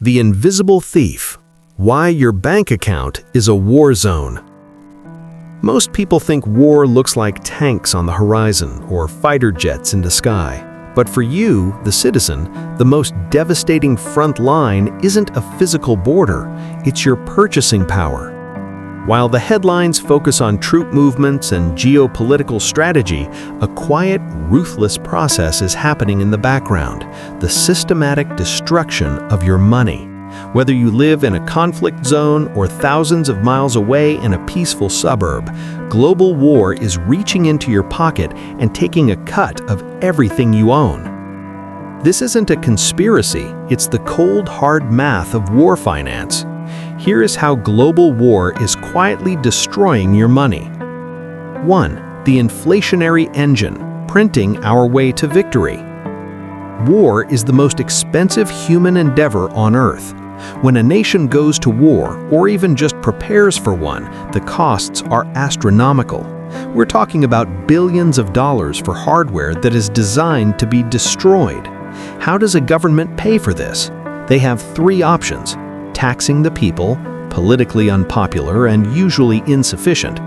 The invisible thief. Why your bank account is a war zone. Most people think war looks like tanks on the horizon or fighter jets in the sky. But for you, the citizen, the most devastating front line isn't a physical border, it's your purchasing power. While the headlines focus on troop movements and geopolitical strategy, a quiet, ruthless process is happening in the background, the systematic destruction of your money. Whether you live in a conflict zone or thousands of miles away in a peaceful suburb, global war is reaching into your pocket and taking a cut of everything you own. This isn't a conspiracy, it's the cold, hard math of war finance. Here is how global war is quietly destroying your money. 1. The inflationary engine, printing our way to victory. War is the most expensive human endeavor on Earth. When a nation goes to war, or even just prepares for one, the costs are astronomical. We're talking about billions of dollars for hardware that is designed to be destroyed. How does a government pay for this? They have three options: taxing the people, politically unpopular and usually insufficient;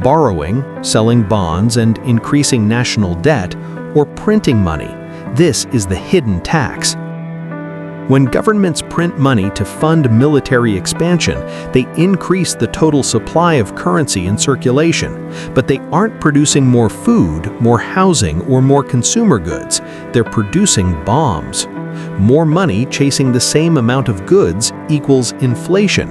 borrowing, selling bonds and increasing national debt; or printing money. This is the hidden tax. When governments print money to fund military expansion, they increase the total supply of currency in circulation, but they aren't producing more food, more housing, or more consumer goods. They're producing bombs. More money chasing the same amount of goods equals inflation.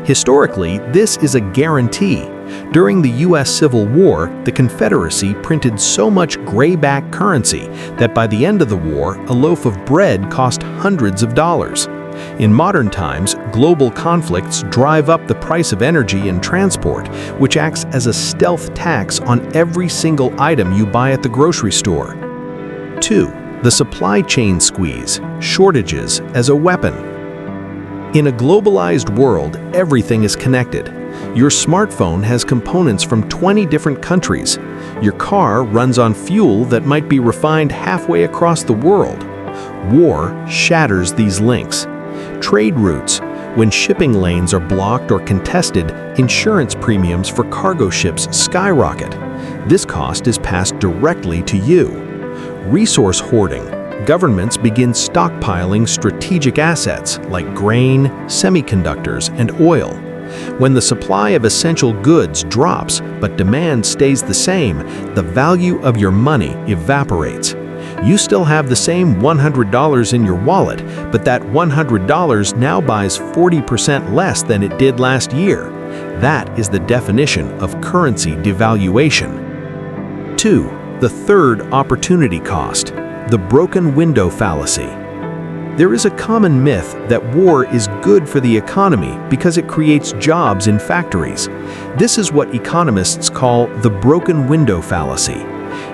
Historically, this is a guarantee. During the U.S. Civil War, the Confederacy printed so much grayback currency that by the end of the war, a loaf of bread cost hundreds of dollars. In modern times, global conflicts drive up the price of energy and transport, which acts as a stealth tax on every single item you buy at the grocery store. 2. The supply chain squeeze, shortages as a weapon. In a globalized world, everything is connected. Your smartphone has components from 20 different countries. Your car runs on fuel that might be refined halfway across the world. War shatters these links. Trade routes. When shipping lanes are blocked or contested, insurance premiums for cargo ships skyrocket. This cost is passed directly to you. Resource hoarding. Governments begin stockpiling strategic assets like grain, semiconductors, and oil. When the supply of essential goods drops but demand stays the same, the value of your money evaporates. You still have the same $100 in your wallet, but that $100 now buys 40% less than it did last year. That is the definition of currency devaluation. 2. The third opportunity cost. The broken window fallacy. There is a common myth that war is good for the economy because it creates jobs in factories. This is what economists call the broken window fallacy.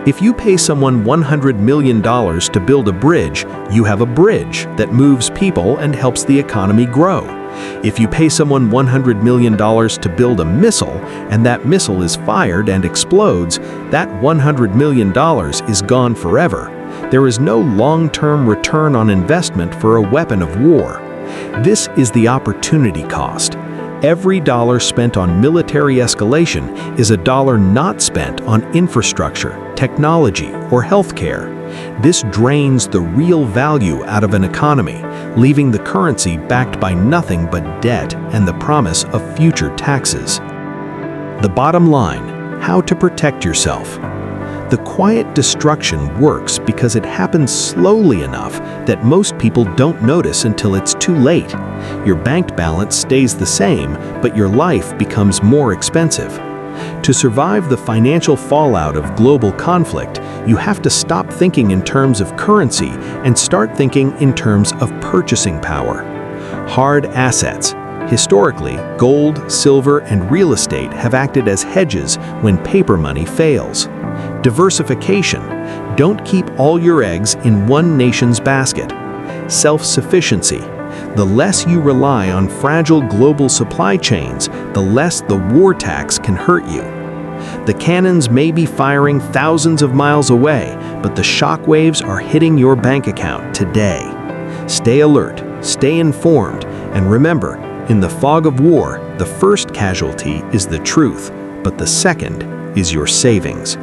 If you pay someone $100 million to build a bridge, you have a bridge that moves people and helps the economy grow. If you pay someone $100 million to build a missile, and that missile is fired and explodes, that $100 million is gone forever. There is no long-term return on investment for a weapon of war. This is the opportunity cost. Every dollar spent on military escalation is a dollar not spent on infrastructure, technology, or healthcare. This drains the real value out of an economy, leaving the currency backed by nothing but debt and the promise of future taxes. The bottom line: how to protect yourself. The quiet destruction works because it happens slowly enough that most people don't notice until it's too late. Your bank balance stays the same, but your life becomes more expensive. To survive the financial fallout of global conflict, you have to stop thinking in terms of currency and start thinking in terms of purchasing power. Hard assets. Historically, gold, silver, and real estate have acted as hedges when paper money fails. Diversification. Don't keep all your eggs in one nation's basket. Self-sufficiency. The less you rely on fragile global supply chains, the less the war tax can hurt you. The cannons may be firing thousands of miles away, but the shockwaves are hitting your bank account today. Stay alert, Stay informed, and remember, in the fog of war, the first casualty is the truth, but the second is your savings.